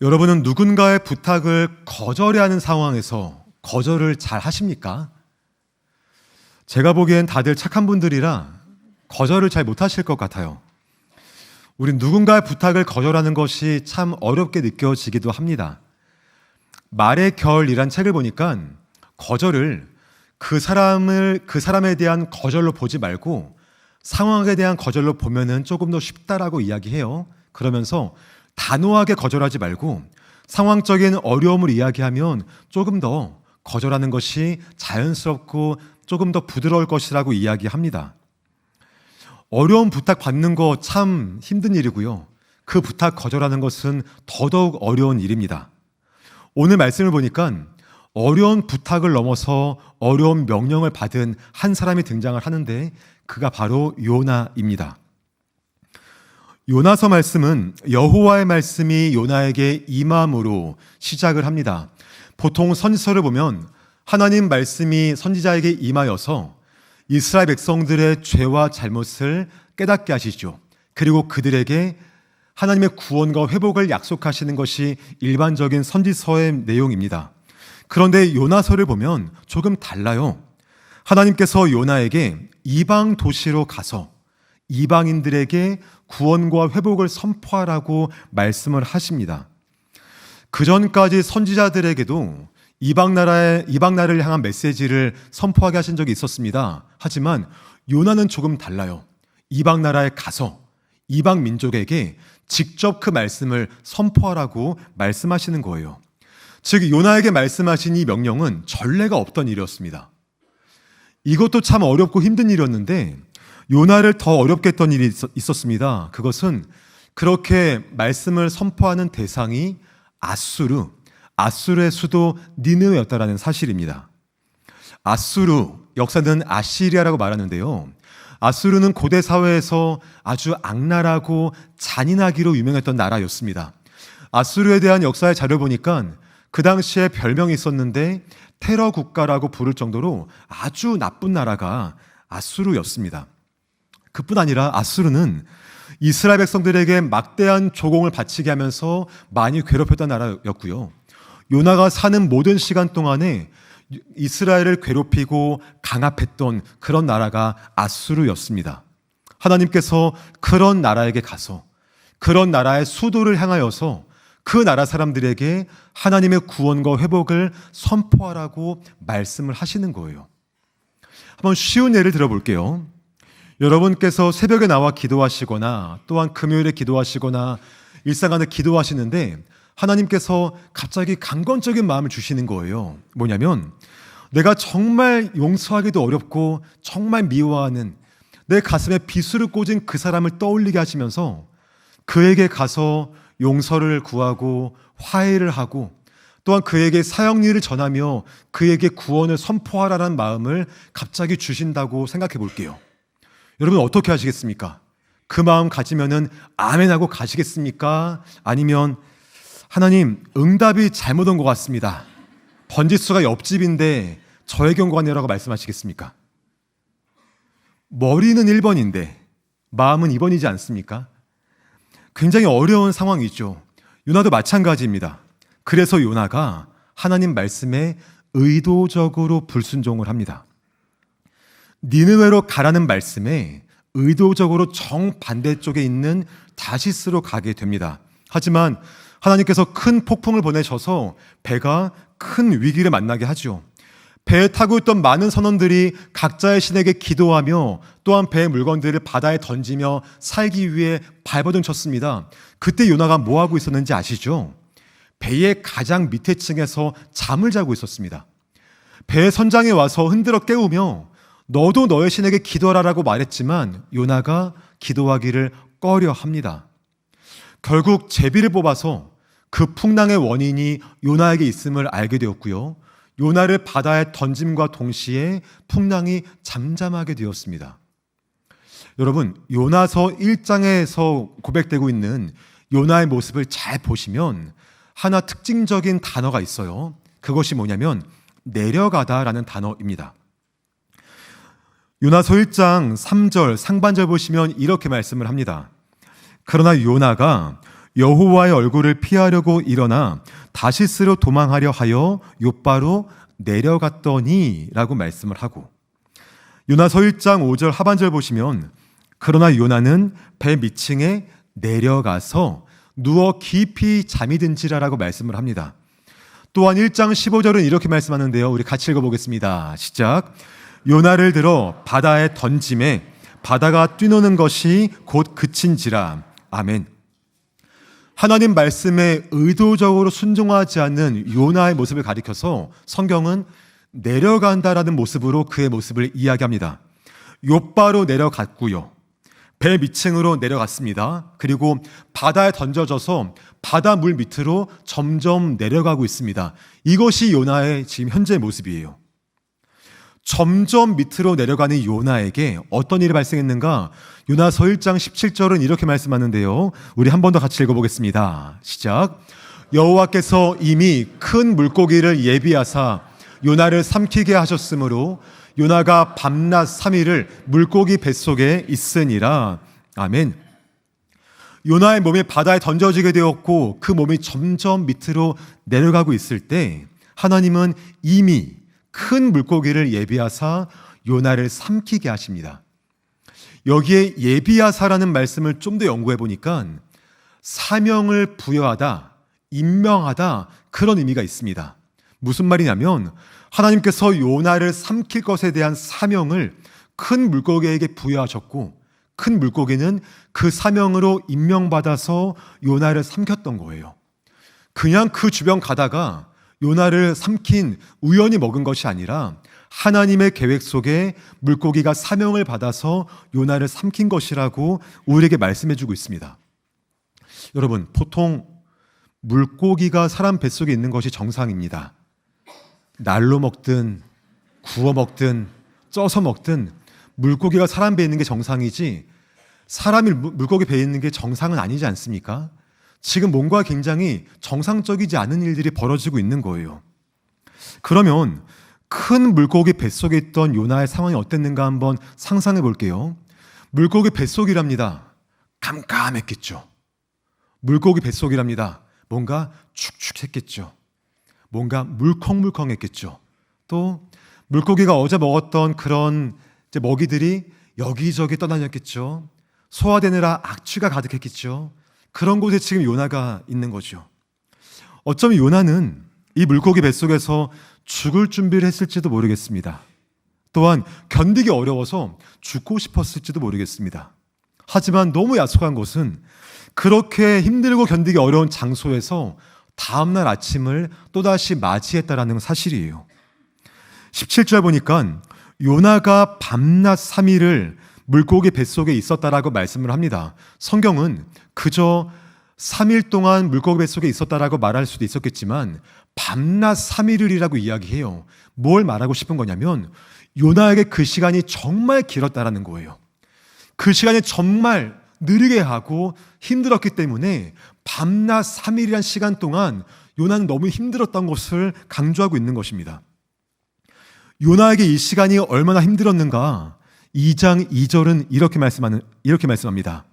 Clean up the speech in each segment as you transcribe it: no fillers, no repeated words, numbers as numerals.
여러분은 누군가의 부탁을 거절해야 하는 상황에서 거절을 잘 하십니까? 제가 보기엔 다들 착한 분들이라 거절을 잘 못하실 것 같아요. 우린 누군가의 부탁을 거절하는 것이 참 어렵게 느껴지기도 합니다. 말의 결이란 책을 보니까 거절을 그 사람에 대한 거절로 보지 말고 상황에 대한 거절로 보면은 조금 더 쉽다라고 이야기해요. 그러면서 단호하게 거절하지 말고 상황적인 어려움을 이야기하면 조금 더 거절하는 것이 자연스럽고 조금 더 부드러울 것이라고 이야기합니다. 어려운 부탁 받는 거 참 힘든 일이고요. 그 부탁 거절하는 것은 더더욱 어려운 일입니다. 오늘 말씀을 보니까 어려운 부탁을 넘어서 어려운 명령을 받은 한 사람이 등장을 하는데 그가 바로 요나입니다. 요나서 말씀은 여호와의 말씀이 요나에게 임함으로 시작을 합니다. 보통 선지서를 보면 하나님 말씀이 선지자에게 임하여서 이스라엘 백성들의 죄와 잘못을 깨닫게 하시죠. 그리고 그들에게 하나님의 구원과 회복을 약속하시는 것이 일반적인 선지서의 내용입니다. 그런데 요나서를 보면 조금 달라요. 하나님께서 요나에게 이방 도시로 가서 이방인들에게 구원과 회복을 선포하라고 말씀을 하십니다. 그 전까지 선지자들에게도 이방 나라를 향한 메시지를 선포하게 하신 적이 있었습니다. 하지만 요나는 조금 달라요. 이방 나라에 가서 이방 민족에게 직접 그 말씀을 선포하라고 말씀하시는 거예요. 즉 요나에게 말씀하신 이 명령은 전례가 없던 일이었습니다. 이것도 참 어렵고 힘든 일이었는데 요나를 더 어렵게 했던 일이 있었습니다. 그것은 그렇게 말씀을 선포하는 대상이 아수르의 수도 니느웨였다라는 사실입니다. 아수르, 역사는 아시리아라고 말하는데요. 아수르는 고대 사회에서 아주 악랄하고 잔인하기로 유명했던 나라였습니다. 아수르에 대한 역사의 자료를 보니까 그 당시에 별명이 있었는데 테러 국가라고 부를 정도로 아주 나쁜 나라가 아수르였습니다. 그뿐 아니라 아수르는 이스라엘 백성들에게 막대한 조공을 바치게 하면서 많이 괴롭혔던 나라였고요. 요나가 사는 모든 시간 동안에 이스라엘을 괴롭히고 강압했던 그런 나라가 아수르였습니다. 하나님께서 그런 나라에게 가서 그런 나라의 수도를 향하여서 그 나라 사람들에게 하나님의 구원과 회복을 선포하라고 말씀을 하시는 거예요. 한번 쉬운 예를 들어볼게요. 여러분께서 새벽에 나와 기도하시거나 또한 금요일에 기도하시거나 일상안에 기도하시는데 하나님께서 갑자기 강건적인 마음을 주시는 거예요. 뭐냐면 내가 정말 용서하기도 어렵고 정말 미워하는 내 가슴에 비수를 꽂은 그 사람을 떠올리게 하시면서 그에게 가서 용서를 구하고 화해를 하고 또한 그에게 사형리를 전하며 그에게 구원을 선포하라는 마음을 갑자기 주신다고 생각해 볼게요. 여러분 어떻게 하시겠습니까? 그 마음 가지면은 아멘 하고 가시겠습니까? 아니면 하나님 응답이 잘못 온 것 같습니다. 번지수가 옆집인데 저에게 온 거 아니라고 말씀하시겠습니까? 머리는 1번인데 마음은 2번이지 않습니까? 굉장히 어려운 상황이죠. 요나도 마찬가지입니다. 그래서 요나가 하나님 말씀에 의도적으로 불순종을 합니다. 니느웨로 가라는 말씀에 의도적으로 정반대쪽에 있는 다시스로 가게 됩니다. 하지만 하나님께서 큰 폭풍을 보내셔서 배가 큰 위기를 만나게 하죠. 배에 타고 있던 많은 선원들이 각자의 신에게 기도하며 또한 배의 물건들을 바다에 던지며 살기 위해 발버둥 쳤습니다. 그때 요나가 뭐 하고 있었는지 아시죠? 배의 가장 밑에 층에서 잠을 자고 있었습니다. 배의 선장에 와서 흔들어 깨우며 너도 너의 신에게 기도하라고 말했지만 요나가 기도하기를 꺼려 합니다. 결국 제비를 뽑아서 그 풍랑의 원인이 요나에게 있음을 알게 되었고요. 요나를 바다에 던짐과 동시에 풍랑이 잠잠하게 되었습니다. 여러분, 요나서 1장에서 고백되고 있는 요나의 모습을 잘 보시면 하나 특징적인 단어가 있어요. 그것이 뭐냐면 내려가다라는 단어입니다. 요나서 1장 3절 상반절 보시면 이렇게 말씀을 합니다. 그러나 요나가 여호와의 얼굴을 피하려고 일어나 다시스로 도망하려 하여 욥바로 내려갔더니 라고 말씀을 하고, 요나서 1장 5절 하반절 보시면 그러나 요나는 배 밑층에 내려가서 누워 깊이 잠이 든지라라고 말씀을 합니다. 또한 1장 15절은 이렇게 말씀하는데요. 우리 같이 읽어보겠습니다. 시작. 요나를 들어 바다에 던짐에 바다가 뛰노는 것이 곧 그친지라. 아멘. 하나님 말씀에 의도적으로 순종하지 않는 요나의 모습을 가리켜서 성경은 내려간다라는 모습으로 그의 모습을 이야기합니다. 욥바로 내려갔고요. 배 밑층으로 내려갔습니다. 그리고 바다에 던져져서 바다 물 밑으로 점점 내려가고 있습니다. 이것이 요나의 지금 현재의 모습이에요. 점점 밑으로 내려가는 요나에게 어떤 일이 발생했는가? 요나서 1장 17절은 이렇게 말씀하는데요. 우리 한 번 더 같이 읽어보겠습니다. 시작. 여호와께서 이미 큰 물고기를 예비하사 요나를 삼키게 하셨으므로 요나가 밤낮 3일을 물고기 뱃속에 있으니라. 아멘. 요나의 몸이 바다에 던져지게 되었고 그 몸이 점점 밑으로 내려가고 있을 때 하나님은 이미 큰 물고기를 예비하사 요나를 삼키게 하십니다. 여기에 예비하사라는 말씀을 좀 더 연구해 보니까 사명을 부여하다, 임명하다 그런 의미가 있습니다. 무슨 말이냐면 하나님께서 요나를 삼킬 것에 대한 사명을 큰 물고기에게 부여하셨고 큰 물고기는 그 사명으로 임명받아서 요나를 삼켰던 거예요. 그냥 그 주변 가다가 요나를 삼킨 우연히 먹은 것이 아니라 하나님의 계획 속에 물고기가 사명을 받아서 요나를 삼킨 것이라고 우리에게 말씀해 주고 있습니다. 여러분, 보통 물고기가 사람 뱃속에 있는 것이 정상입니다. 날로 먹든 구워 먹든 쪄서 먹든 물고기가 사람 배에 있는 게 정상이지 사람이 물고기 배에 있는 게 정상은 아니지 않습니까? 지금 뭔가 굉장히 정상적이지 않은 일들이 벌어지고 있는 거예요. 그러면 큰 물고기 뱃속에 있던 요나의 상황이 어땠는가 한번 상상해 볼게요. 물고기 뱃속이랍니다. 깜깜했겠죠. 물고기 뱃속이랍니다. 뭔가 축축했겠죠. 뭔가 물컹물컹했겠죠. 또 물고기가 어제 먹었던 그런 먹이들이 여기저기 떠다녔겠죠. 소화되느라 악취가 가득했겠죠. 그런 곳에 지금 요나가 있는 거죠. 어쩌면 요나는 이 물고기 뱃속에서 죽을 준비를 했을지도 모르겠습니다. 또한 견디기 어려워서 죽고 싶었을지도 모르겠습니다. 하지만 너무 야속한 것은 그렇게 힘들고 견디기 어려운 장소에서 다음날 아침을 또다시 맞이했다라는 사실이에요. 17절 보니까 요나가 밤낮 3일을 물고기 뱃속에 있었다라고 말씀을 합니다. 성경은 그저 3일 동안 물고기 뱃속에 있었다라고 말할 수도 있었겠지만 밤낮 3일이라고 이야기해요. 뭘 말하고 싶은 거냐면 요나에게 그 시간이 정말 길었다라는 거예요. 그 시간이 정말 느리게 하고 힘들었기 때문에 밤낮 3일이란 시간 동안 요나는 너무 힘들었던 것을 강조하고 있는 것입니다. 요나에게 이 시간이 얼마나 힘들었는가? 2장 2절은 이렇게 말씀합니다.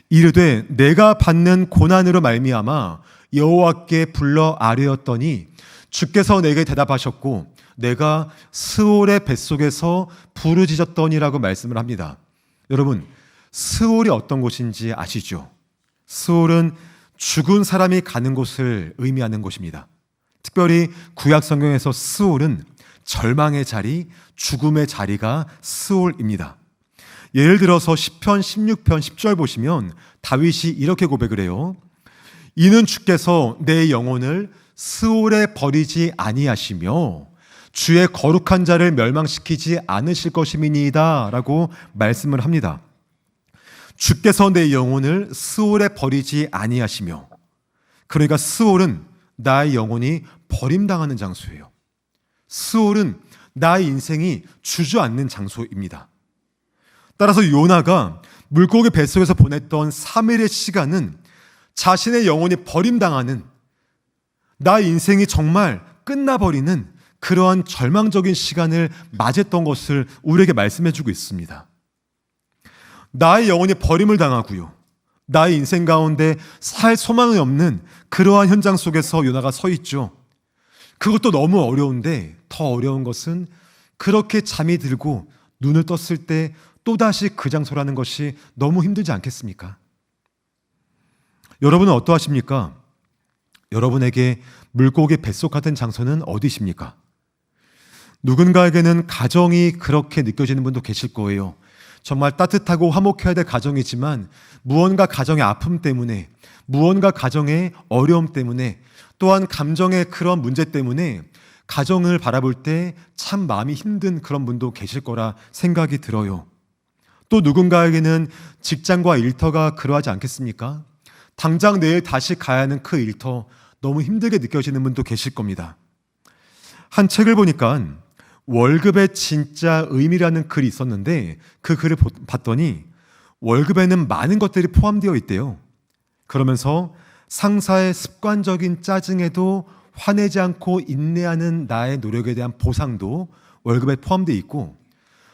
이르되 내가 받는 고난으로 말미암아 여호와께 불러 아뢰었더니 주께서 내게 대답하셨고 내가 스올의 뱃속에서 부르짖었더니라고 말씀을 합니다. 여러분, 스올이 어떤 곳인지 아시죠? 스올은 죽은 사람이 가는 곳을 의미하는 곳입니다. 특별히 구약 성경에서 스올은 절망의 자리, 죽음의 자리가 스올입니다. 예를 들어서 시편 16편 10절 보시면 다윗이 이렇게 고백을 해요. 이는 주께서 내 영혼을 스올에 버리지 아니하시며 주의 거룩한 자를 멸망시키지 않으실 것임이니이다 라고 말씀을 합니다. 주께서 내 영혼을 스올에 버리지 아니하시며, 그러니까 스올은 나의 영혼이 버림당하는 장소예요. 스올은 나의 인생이 주저앉는 장소입니다. 따라서 요나가 물고기 뱃속에서 보냈던 3일의 시간은 자신의 영혼이 버림당하는, 나의 인생이 정말 끝나버리는 그러한 절망적인 시간을 맞았던 것을 우리에게 말씀해주고 있습니다. 나의 영혼이 버림을 당하고요, 나의 인생 가운데 살 소망이 없는 그러한 현장 속에서 요나가 서 있죠. 그것도 너무 어려운데 더 어려운 것은 그렇게 잠이 들고 눈을 떴을 때 또다시 그 장소라는 것이 너무 힘들지 않겠습니까? 여러분은 어떠하십니까? 여러분에게 물고기 뱃속 같은 장소는 어디십니까? 누군가에게는 가정이 그렇게 느껴지는 분도 계실 거예요. 정말 따뜻하고 화목해야 될 가정이지만 무언가 가정의 아픔 때문에, 무언가 가정의 어려움 때문에, 또한 감정의 그런 문제 때문에 가정을 바라볼 때 참 마음이 힘든 그런 분도 계실 거라 생각이 들어요. 또 누군가에게는 직장과 일터가 그러하지 않겠습니까? 당장 내일 다시 가야 하는 그 일터 너무 힘들게 느껴지는 분도 계실 겁니다. 한 책을 보니까 월급의 진짜 의미라는 글이 있었는데 그 글을 봤더니 월급에는 많은 것들이 포함되어 있대요. 그러면서 상사의 습관적인 짜증에도 화내지 않고 인내하는 나의 노력에 대한 보상도 월급에 포함되어 있고,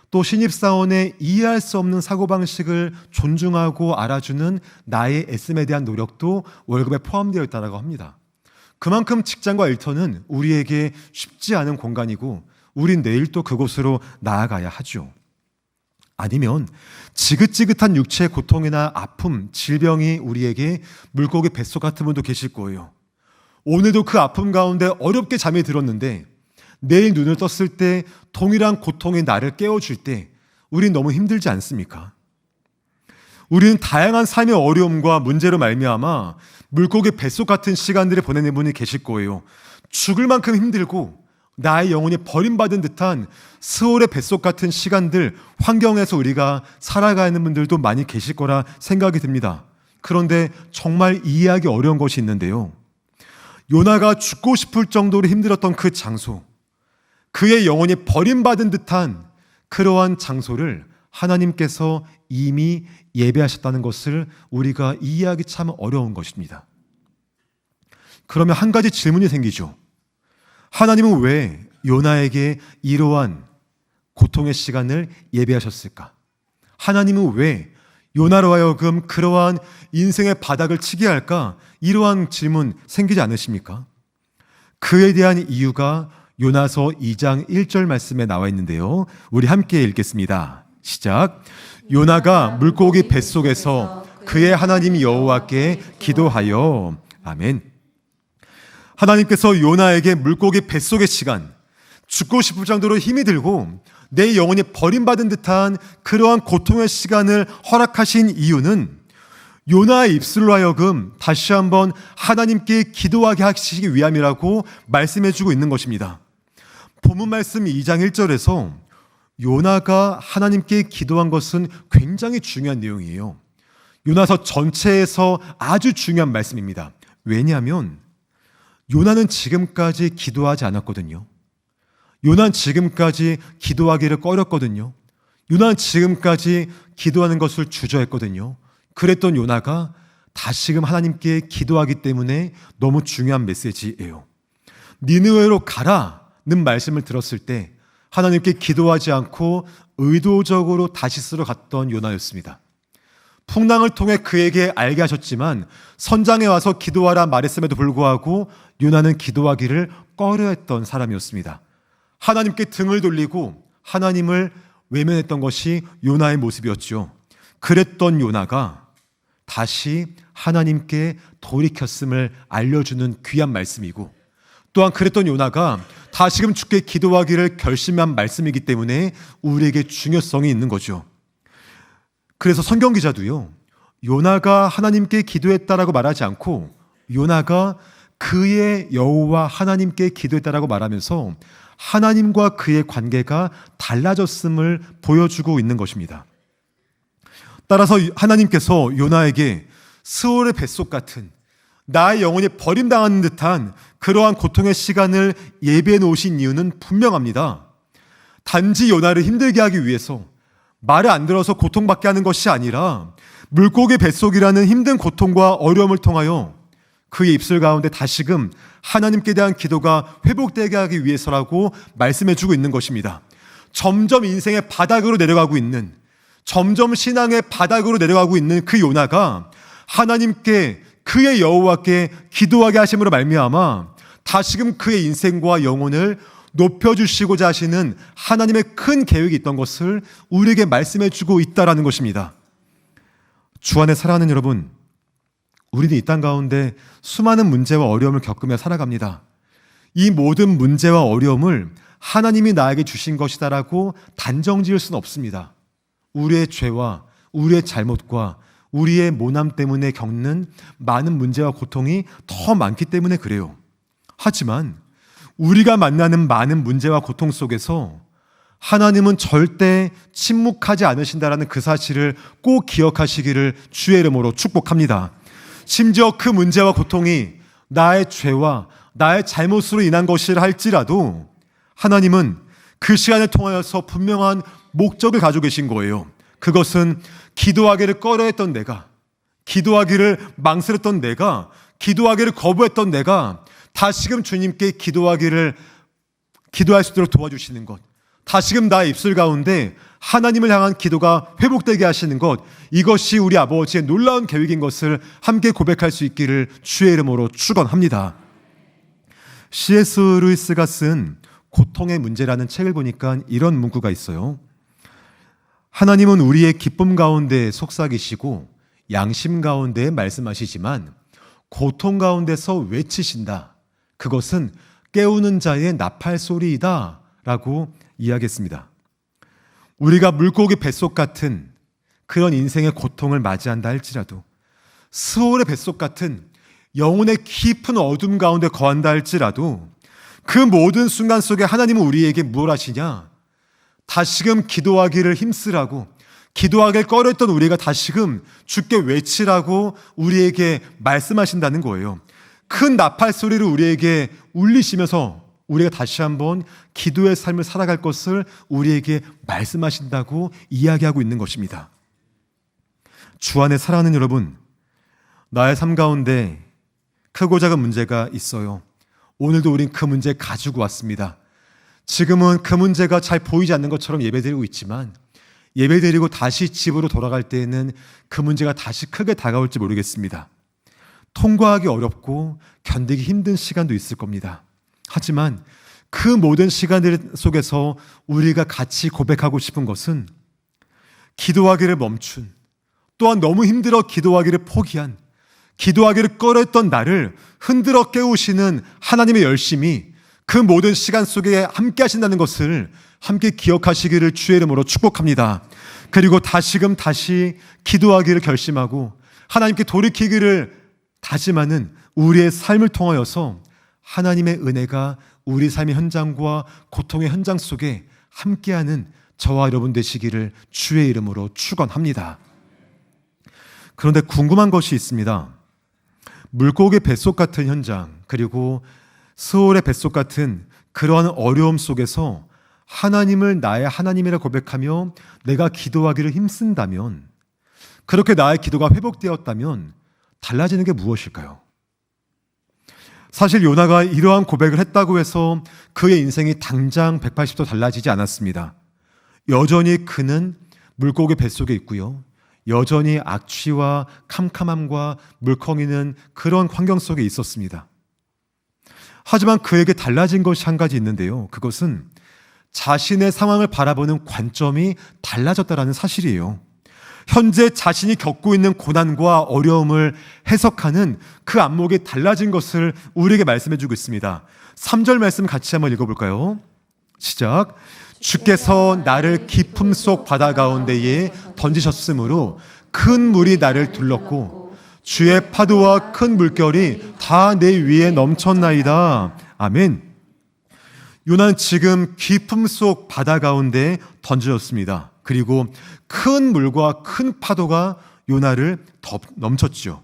또 신입사원의 이해할 수 없는 사고방식을 존중하고 알아주는 나의 애씀에 대한 노력도 월급에 포함되어 있다고 합니다. 그만큼 직장과 일터는 우리에게 쉽지 않은 공간이고 우린 내일 또 그곳으로 나아가야 하죠. 아니면 지긋지긋한 육체의 고통이나 아픔, 질병이 우리에게 물고기 뱃속 같은 분도 계실 거예요. 오늘도 그 아픔 가운데 어렵게 잠이 들었는데 내일 눈을 떴을 때 동일한 고통이 나를 깨워줄 때 우린 너무 힘들지 않습니까? 우리는 다양한 삶의 어려움과 문제로 말미암아 물고기 뱃속 같은 시간들을 보내는 분이 계실 거예요. 죽을 만큼 힘들고 나의 영혼이 버림받은 듯한 스올의 뱃속 같은 시간들, 환경에서 우리가 살아가는 분들도 많이 계실 거라 생각이 듭니다. 그런데 정말 이해하기 어려운 것이 있는데요. 요나가 죽고 싶을 정도로 힘들었던 그 장소, 그의 영혼이 버림받은 듯한 그러한 장소를 하나님께서 이미 예배하셨다는 것을 우리가 이해하기 참 어려운 것입니다. 그러면 한 가지 질문이 생기죠. 하나님은 왜 요나에게 이러한 고통의 시간을 예배하셨을까? 하나님은 왜 요나로 하여금 그러한 인생의 바닥을 치게 할까? 이러한 질문 생기지 않으십니까? 그에 대한 이유가 요나서 2장 1절 말씀에 나와 있는데요. 우리 함께 읽겠습니다. 시작. 요나가 물고기 뱃속에서 그의 하나님 여호와께 기도하여. 아멘. 하나님께서 요나에게 물고기 뱃속의 시간, 죽고 싶을 정도로 힘이 들고 내 영혼이 버림받은 듯한 그러한 고통의 시간을 허락하신 이유는 요나의 입술로 하여금 다시 한번 하나님께 기도하게 하시기 위함이라고 말씀해주고 있는 것입니다. 본문 말씀 2장 1절에서 요나가 하나님께 기도한 것은 굉장히 중요한 내용이에요. 요나서 전체에서 아주 중요한 말씀입니다. 왜냐하면 요나는 지금까지 기도하지 않았거든요. 요나는 지금까지 기도하기를 꺼렸거든요. 요나는 지금까지 기도하는 것을 주저했거든요. 그랬던 요나가 다시금 하나님께 기도하기 때문에 너무 중요한 메시지예요. 니느웨로 가라는 말씀을 들었을 때 하나님께 기도하지 않고 의도적으로 다시스로 갔던 요나였습니다. 풍랑을 통해 그에게 알게 하셨지만 선장에 와서 기도하라 말했음에도 불구하고 요나는 기도하기를 꺼려했던 사람이었습니다. 하나님께 등을 돌리고 하나님을 외면했던 것이 요나의 모습이었죠. 그랬던 요나가 다시 하나님께 돌이켰음을 알려주는 귀한 말씀이고, 또한 그랬던 요나가 다시금 주께 기도하기를 결심한 말씀이기 때문에 우리에게 중요성이 있는 거죠. 그래서 성경 기자도요, 요나가 하나님께 기도했다라고 말하지 않고 요나가 그의 여호와 하나님께 기도했다라고 말하면서 하나님과 그의 관계가 달라졌음을 보여주고 있는 것입니다. 따라서 하나님께서 요나에게 스올의 뱃속 같은 나의 영혼이 버림당하는 듯한 그러한 고통의 시간을 예비해 놓으신 이유는 분명합니다. 단지 요나를 힘들게 하기 위해서, 말을 안 들어서 고통받게 하는 것이 아니라 물고기 뱃속이라는 힘든 고통과 어려움을 통하여 그의 입술 가운데 다시금 하나님께 대한 기도가 회복되게 하기 위해서라고 말씀해주고 있는 것입니다. 점점 인생의 바닥으로 내려가고 있는, 점점 신앙의 바닥으로 내려가고 있는 그 요나가 하나님께 그의 여호와께 기도하게 하심으로 말미암아 다시금 그의 인생과 영혼을 높여주시고자 하시는 하나님의 큰 계획이 있던 것을 우리에게 말씀해 주고 있다라는 것입니다. 주 안에 사랑하는 여러분, 우리는 이 땅 가운데 수많은 문제와 어려움을 겪으며 살아갑니다. 이 모든 문제와 어려움을 하나님이 나에게 주신 것이다라고 단정 지을 수는 없습니다. 우리의 죄와 우리의 잘못과 우리의 모남 때문에 겪는 많은 문제와 고통이 더 많기 때문에 그래요. 하지만 우리가 만나는 많은 문제와 고통 속에서 하나님은 절대 침묵하지 않으신다라는 그 사실을 꼭 기억하시기를 주의 이름으로 축복합니다. 심지어 그 문제와 고통이 나의 죄와 나의 잘못으로 인한 것이라 할지라도 하나님은 그 시간을 통하여서 분명한 목적을 가지고 계신 거예요. 그것은 기도하기를 꺼려했던 내가, 기도하기를 망설였던 내가, 기도하기를 거부했던 내가 다시금 주님께 기도할 수 있도록 도와주시는 것, 다시금 나의 입술 가운데 하나님을 향한 기도가 회복되게 하시는 것, 이것이 우리 아버지의 놀라운 계획인 것을 함께 고백할 수 있기를 주의 이름으로 축원합니다. C.S. 루이스가 쓴 고통의 문제라는 책을 보니까 이런 문구가 있어요. 하나님은 우리의 기쁨 가운데 속삭이시고 양심 가운데 말씀하시지만 고통 가운데서 외치신다. 그것은 깨우는 자의 나팔 소리이다 라고 이야기했습니다. 우리가 물고기 뱃속 같은 그런 인생의 고통을 맞이한다 할지라도, 스올의 뱃속 같은 영혼의 깊은 어둠 가운데 거한다 할지라도 그 모든 순간 속에 하나님은 우리에게 무엇 하시냐? 다시금 기도하기를 힘쓰라고, 기도하기를 꺼렸던 우리가 다시금 주께 외치라고 우리에게 말씀하신다는 거예요. 큰 나팔 소리를 우리에게 울리시면서 우리가 다시 한번 기도의 삶을 살아갈 것을 우리에게 말씀하신다고 이야기하고 있는 것입니다. 주 안에 사랑하는 여러분, 나의 삶 가운데 크고 작은 문제가 있어요. 오늘도 우린 그 문제 가지고 왔습니다. 지금은 그 문제가 잘 보이지 않는 것처럼 예배드리고 있지만 예배드리고 다시 집으로 돌아갈 때에는 그 문제가 다시 크게 다가올지 모르겠습니다. 통과하기 어렵고 견디기 힘든 시간도 있을 겁니다. 하지만 그 모든 시간들 속에서 우리가 같이 고백하고 싶은 것은 기도하기를 멈춘, 또한 너무 힘들어 기도하기를 포기한, 기도하기를 꺼렸던 나를 흔들어 깨우시는 하나님의 열심이 그 모든 시간 속에 함께 하신다는 것을 함께 기억하시기를 주의 이름으로 축복합니다. 그리고 다시금 다시 기도하기를 결심하고 하나님께 돌이키기를 다짐하는 우리의 삶을 통하여서 하나님의 은혜가 우리 삶의 현장과 고통의 현장 속에 함께하는 저와 여러분 되시기를 주의 이름으로 축원합니다. 그런데 궁금한 것이 있습니다. 물고기 뱃속 같은 현장, 그리고 스올의 뱃속 같은 그러한 어려움 속에서 하나님을 나의 하나님이라 고백하며 내가 기도하기를 힘쓴다면, 그렇게 나의 기도가 회복되었다면 달라지는 게 무엇일까요? 사실 요나가 이러한 고백을 했다고 해서 그의 인생이 당장 180도 달라지지 않았습니다. 여전히 그는 물고기 뱃속에 있고요. 여전히 악취와 캄캄함과 물컹이는 그런 환경 속에 있었습니다. 하지만 그에게 달라진 것이 한 가지 있는데요. 그것은 자신의 상황을 바라보는 관점이 달라졌다는 사실이에요. 현재 자신이 겪고 있는 고난과 어려움을 해석하는 그 안목이 달라진 것을 우리에게 말씀해 주고 있습니다. 3절 말씀 같이 한번 읽어볼까요? 시작. 주께서 나를 깊음 속 바다 가운데에 던지셨으므로 큰 물이 나를 둘렀고 주의 파도와 큰 물결이 다 내 위에 넘쳤나이다. 아멘. 요나는 지금 깊음 속 바다 가운데 던져졌습니다. 그리고 큰 물과 큰 파도가 요나를 넘쳤죠.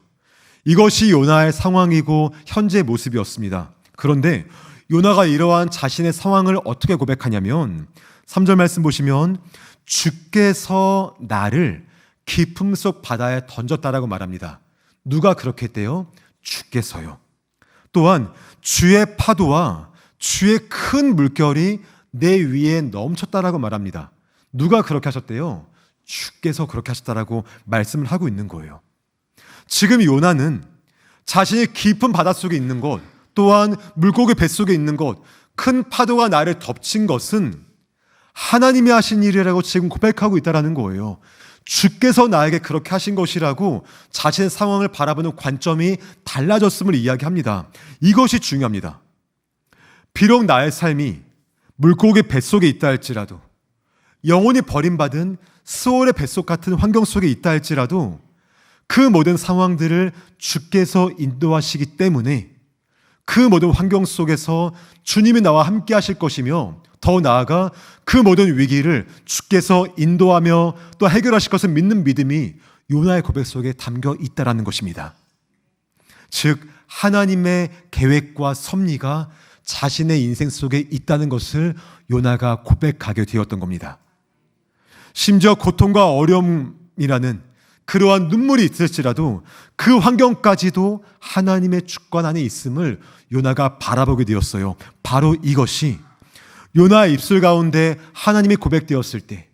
이것이 요나의 상황이고 현재의 모습이었습니다. 그런데 요나가 이러한 자신의 상황을 어떻게 고백하냐면 3절 말씀 보시면 주께서 나를 깊음 속 바다에 던졌다라고 말합니다. 누가 그렇게 했대요? 주께서요. 또한 주의 파도와 주의 큰 물결이 내 위에 넘쳤다라고 말합니다. 누가 그렇게 하셨대요? 주께서 그렇게 하셨다라고 말씀을 하고 있는 거예요. 지금 요나는 자신이 깊은 바닷속에 있는 것, 또한 물고기 뱃속에 있는 것, 큰 파도가 나를 덮친 것은 하나님이 하신 일이라고 지금 고백하고 있다는 거예요. 주께서 나에게 그렇게 하신 것이라고 자신의 상황을 바라보는 관점이 달라졌음을 이야기합니다. 이것이 중요합니다. 비록 나의 삶이 물고기 뱃속에 있다 할지라도, 영혼이 버림받은 스올의 뱃속 같은 환경 속에 있다 할지라도 그 모든 상황들을 주께서 인도하시기 때문에 그 모든 환경 속에서 주님이 나와 함께 하실 것이며, 더 나아가 그 모든 위기를 주께서 인도하며 또 해결하실 것을 믿는 믿음이 요나의 고백 속에 담겨 있다는 것입니다. 즉 하나님의 계획과 섭리가 자신의 인생 속에 있다는 것을 요나가 고백하게 되었던 겁니다. 심지어 고통과 어려움이라는 그러한 눈물이 있을지라도 그 환경까지도 하나님의 주권 안에 있음을 요나가 바라보게 되었어요. 바로 이것이 요나의 입술 가운데 하나님이 고백되었을 때,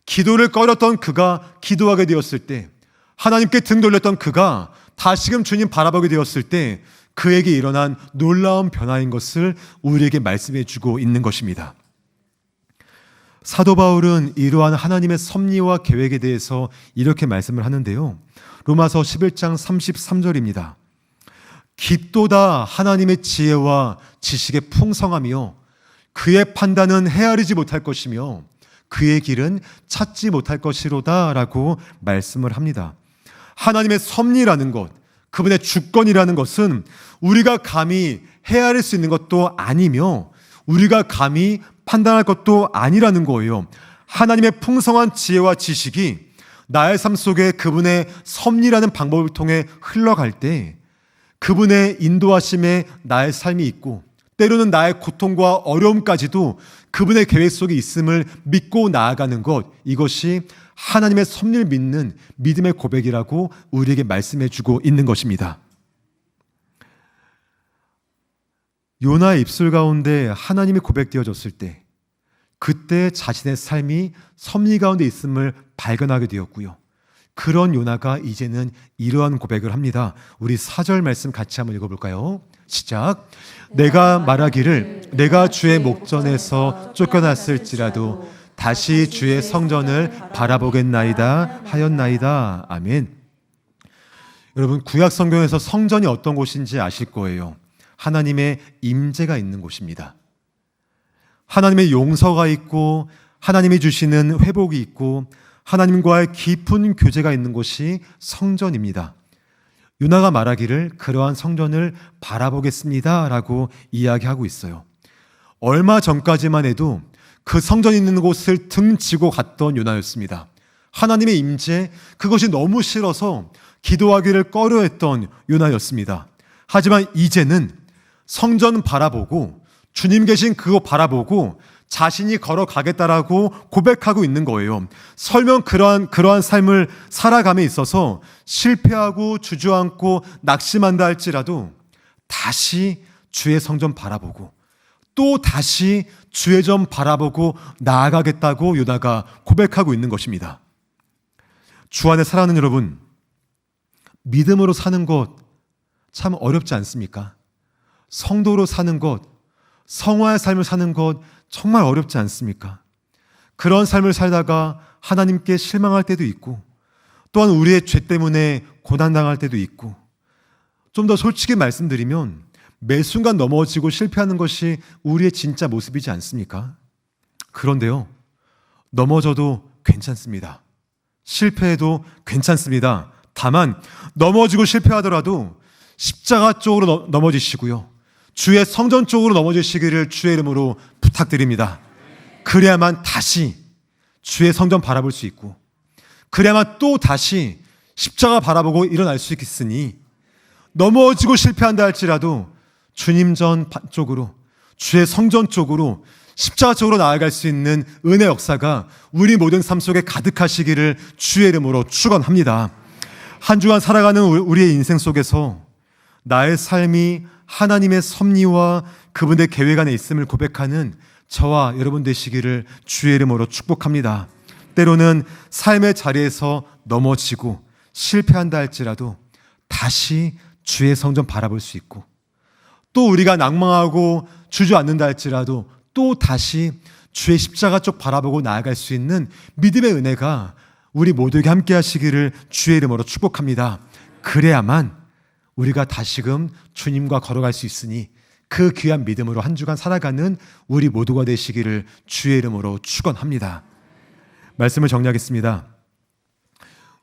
기도를 꺼렸던 그가 기도하게 되었을 때, 하나님께 등 돌렸던 그가 다시금 주님 바라보게 되었을 때 그에게 일어난 놀라운 변화인 것을 우리에게 말씀해 주고 있는 것입니다. 사도 바울은 이러한 하나님의 섭리와 계획에 대해서 이렇게 말씀을 하는데요. 로마서 11장 33절입니다. 깊도다 하나님의 지혜와 지식의 풍성함이요, 그의 판단은 헤아리지 못할 것이며 그의 길은 찾지 못할 것이로다 라고 말씀을 합니다. 하나님의 섭리라는 것, 그분의 주권이라는 것은 우리가 감히 헤아릴 수 있는 것도 아니며 우리가 감히 판단할 것도 아니라는 거예요. 하나님의 풍성한 지혜와 지식이 나의 삶 속에 그분의 섭리라는 방법을 통해 흘러갈 때 그분의 인도하심에 나의 삶이 있고, 때로는 나의 고통과 어려움까지도 그분의 계획 속에 있음을 믿고 나아가는 것, 이것이 하나님의 섭리를 믿는 믿음의 고백이라고 우리에게 말씀해 주고 있는 것입니다. 요나의 입술 가운데 하나님이 고백되어졌을 때 그때 자신의 삶이 섭리 가운데 있음을 발견하게 되었고요. 그런 요나가 이제는 이러한 고백을 합니다. 우리 4절 말씀 같이 한번 읽어볼까요? 시작. 내가 말하기를 내가 주의 목전에서 쫓겨났을지라도 다시 주의 성전을 바라보겠나이다 하였나이다. 아멘. 여러분, 구약 성경에서 성전이 어떤 곳인지 아실 거예요. 하나님의 임재가 있는 곳입니다. 하나님의 용서가 있고 하나님이 주시는 회복이 있고 하나님과의 깊은 교제가 있는 곳이 성전입니다. 요나가 말하기를 그러한 성전을 바라보겠습니다 라고 이야기하고 있어요. 얼마 전까지만 해도 그 성전이 있는 곳을 등지고 갔던 요나였습니다. 하나님의 임재, 그것이 너무 싫어서 기도하기를 꺼려했던 요나였습니다. 하지만 이제는 성전 바라보고 주님 계신 그곳 바라보고 자신이 걸어가겠다라고 고백하고 있는 거예요. 설령 그러한 삶을 살아감에 있어서 실패하고 주저앉고 낙심한다 할지라도 다시 주의 성전 바라보고 또 다시 주의 전 바라보고 나아가겠다고 요나가 고백하고 있는 것입니다. 주 안에 사랑하는 여러분, 믿음으로 사는 것 참 어렵지 않습니까? 성도로 사는 것, 성화의 삶을 사는 것 정말 어렵지 않습니까? 그런 삶을 살다가 하나님께 실망할 때도 있고, 또한 우리의 죄 때문에 고난당할 때도 있고, 좀 더 솔직히 말씀드리면 매 순간 넘어지고 실패하는 것이 우리의 진짜 모습이지 않습니까? 그런데요, 넘어져도 괜찮습니다. 실패해도 괜찮습니다. 다만 넘어지고 실패하더라도 십자가 쪽으로 넘어지시고요, 주의 성전 쪽으로 넘어지시기를 주의 이름으로 부탁드립니다. 그래야만 다시 주의 성전 바라볼 수 있고, 그래야만 또 다시 십자가 바라보고 일어날 수 있으니, 넘어지고 실패한다 할지라도 주님 전 쪽으로, 주의 성전 쪽으로, 십자가 쪽으로 나아갈 수 있는 은혜 역사가 우리 모든 삶 속에 가득하시기를 주의 이름으로 축원합니다. 한 주간 살아가는 우리의 인생 속에서 나의 삶이 하나님의 섭리와 그분의 계획 안에 있음을 고백하는 저와 여러분 되시기를 주의 이름으로 축복합니다. 때로는 삶의 자리에서 넘어지고 실패한다 할지라도 다시 주의 성전 바라볼 수 있고, 또 우리가 낭망하고 주저앉는다 할지라도 또 다시 주의 십자가 쪽 바라보고 나아갈 수 있는 믿음의 은혜가 우리 모두에게 함께 하시기를 주의 이름으로 축복합니다. 그래야만 우리가 다시금 주님과 걸어갈 수 있으니 그 귀한 믿음으로 한 주간 살아가는 우리 모두가 되시기를 주의 이름으로 축원합니다. 말씀을 정리하겠습니다.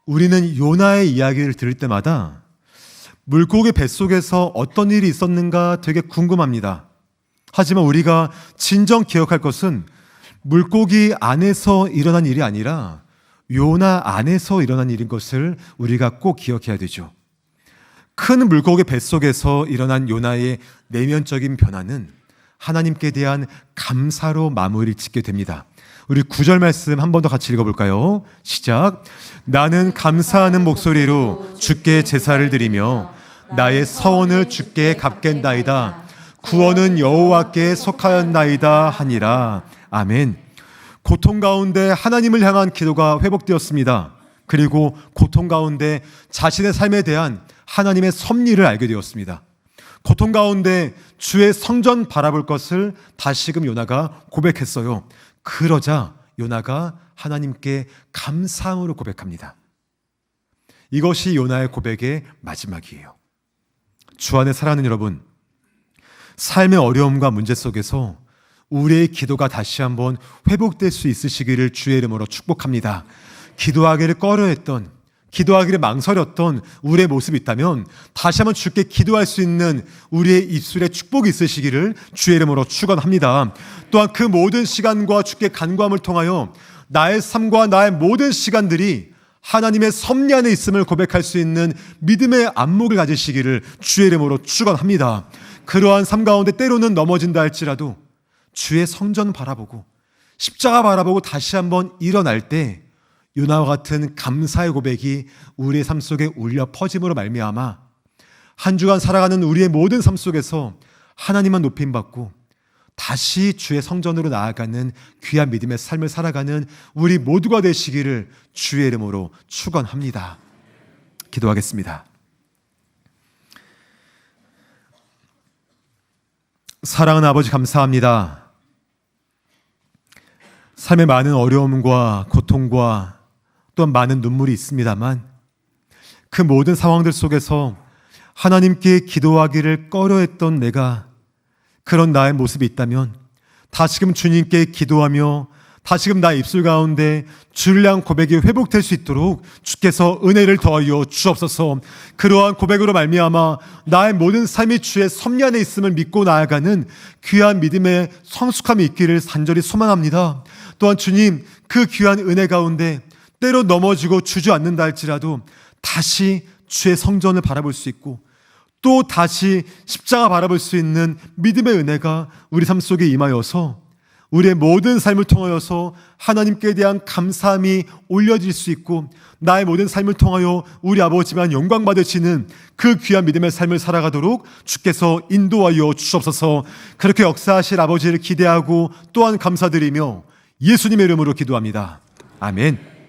우리는 요나의 이야기를 들을 때마다 물고기 뱃속에서 어떤 일이 있었는가 되게 궁금합니다. 하지만 우리가 진정 기억할 것은 물고기 안에서 일어난 일이 아니라 요나 안에서 일어난 일인 것을 우리가 꼭 기억해야 되죠. 큰 물고기 뱃속에서 일어난 요나의 내면적인 변화는 하나님께 대한 감사로 마무리를 짓게 됩니다. 우리 9절 말씀 한 번 더 같이 읽어볼까요? 시작. 나는 감사하는 목소리로 주께 제사를 드리며 나의 서원을 주께 갚겠나이다. 구원은 여호와께 속하였나이다 하니라. 아멘. 고통 가운데 하나님을 향한 기도가 회복되었습니다. 그리고 고통 가운데 자신의 삶에 대한 하나님의 섭리를 알게 되었습니다. 고통 가운데 주의 성전 바라볼 것을 다시금 요나가 고백했어요. 그러자 요나가 하나님께 감사함으로 고백합니다. 이것이 요나의 고백의 마지막이에요. 주 안에 사랑하는 여러분, 삶의 어려움과 문제 속에서 우리의 기도가 다시 한번 회복될 수 있으시기를 주의 이름으로 축복합니다. 기도하기를 꺼려했던, 기도하기를 망설였던 우리의 모습이 있다면 다시 한번 주께 기도할 수 있는 우리의 입술에 축복이 있으시기를 주의 이름으로 축원합니다. 또한 그 모든 시간과 주께 간구함을 통하여 나의 삶과 나의 모든 시간들이 하나님의 섭리 안에 있음을 고백할 수 있는 믿음의 안목을 가지시기를 주의 이름으로 축원합니다. 그러한 삶 가운데 때로는 넘어진다 할지라도 주의 성전 바라보고 십자가 바라보고 다시 한번 일어날 때 요나와 같은 감사의 고백이 우리의 삶 속에 울려 퍼짐으로 말미암아 한 주간 살아가는 우리의 모든 삶 속에서 하나님만 높임받고 다시 주의 성전으로 나아가는 귀한 믿음의 삶을 살아가는 우리 모두가 되시기를 주의 이름으로 축원합니다. 기도하겠습니다. 사랑하는 아버지, 감사합니다. 삶의 많은 어려움과 고통과 또한 많은 눈물이 있습니다만 그 모든 상황들 속에서 하나님께 기도하기를 꺼려했던 내가, 그런 나의 모습이 있다면 다시금 주님께 기도하며 다시금 나의 입술 가운데 주를 향한 고백이 회복될 수 있도록 주께서 은혜를 더하여 주옵소서. 그러한 고백으로 말미암아 나의 모든 삶이 주의 섭리 안에 있음을 믿고 나아가는 귀한 믿음의 성숙함이 있기를 간절히 소망합니다. 또한 주님, 그 귀한 은혜 가운데 때로 넘어지고 주저앉는다 할지라도 다시 주의 성전을 바라볼 수 있고 또 다시 십자가 바라볼 수 있는 믿음의 은혜가 우리 삶 속에 임하여서 우리의 모든 삶을 통하여서 하나님께 대한 감사함이 올려질 수 있고 나의 모든 삶을 통하여 우리 아버지만 영광 받으시는 그 귀한 믿음의 삶을 살아가도록 주께서 인도하여 주옵소서. 그렇게 역사하실 아버지를 기대하고 또한 감사드리며 예수님의 이름으로 기도합니다. 아멘.